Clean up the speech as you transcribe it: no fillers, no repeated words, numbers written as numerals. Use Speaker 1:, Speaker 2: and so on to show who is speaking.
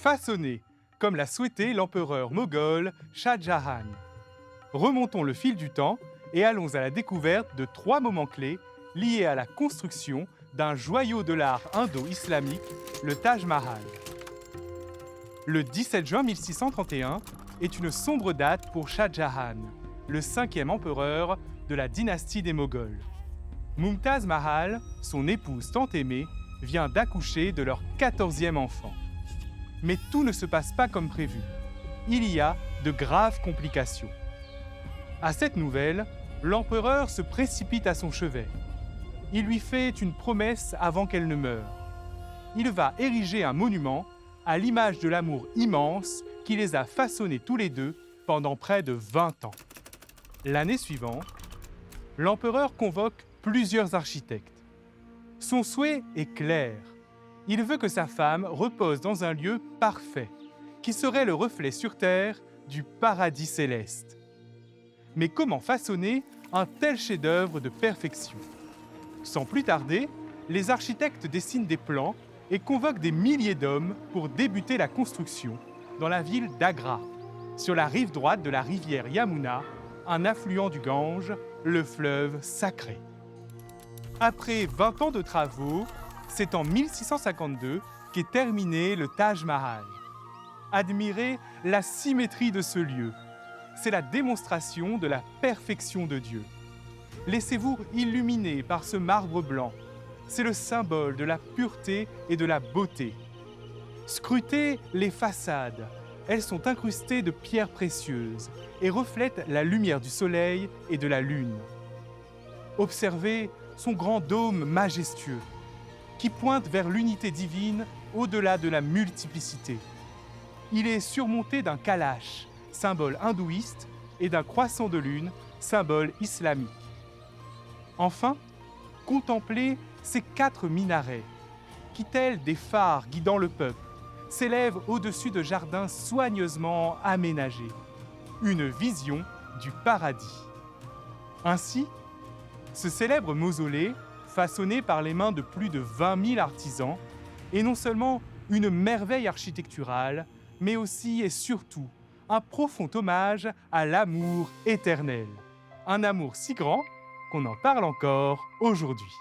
Speaker 1: façonné, comme l'a souhaité l'empereur moghol Shah Jahan. Remontons le fil du temps et allons à la découverte de 3 moments clés liés à la construction d'un joyau de l'art indo-islamique, le Taj Mahal. Le 17 juin 1631 est une sombre date pour Shah Jahan, le 5e empereur de la dynastie des Moghols. Mumtaz Mahal, son épouse tant aimée, vient d'accoucher de leur 14e enfant. Mais tout ne se passe pas comme prévu. Il y a de graves complications. À cette nouvelle, l'empereur se précipite à son chevet. Il lui fait une promesse avant qu'elle ne meure. Il va ériger un monument à l'image de l'amour immense qui les a façonnés tous les deux pendant près de 20 ans. L'année suivante, l'empereur convoque plusieurs architectes. Son souhait est clair. Il veut que sa femme repose dans un lieu parfait, qui serait le reflet sur terre du paradis céleste. Mais comment façonner un tel chef-d'œuvre de perfection? Sans plus tarder, les architectes dessinent des plans et convoquent des milliers d'hommes pour débuter la construction dans la ville d'Agra, sur la rive droite de la rivière Yamuna, un affluent du Gange, le fleuve sacré. Après 20 ans de travaux, c'est en 1652 qu'est terminé le Taj Mahal. Admirez la symétrie de ce lieu. C'est la démonstration de la perfection de Dieu. Laissez-vous illuminer par ce marbre blanc. C'est le symbole de la pureté et de la beauté. Scrutez les façades. Elles sont incrustées de pierres précieuses et reflètent la lumière du soleil et de la lune. Observez son grand dôme majestueux, qui pointe vers l'unité divine au-delà de la multiplicité. Il est surmonté d'un kalash, symbole hindouiste, et d'un croissant de lune, symbole islamique. Enfin, contemplez ces 4 minarets, qui, tels des phares guidant le peuple, s'élèvent au-dessus de jardins soigneusement aménagés. Une vision du paradis. Ainsi, ce célèbre mausolée, façonné par les mains de plus de 20 000 artisans, est non seulement une merveille architecturale, mais aussi et surtout un profond hommage à l'amour éternel. Un amour si grand qu'on en parle encore aujourd'hui.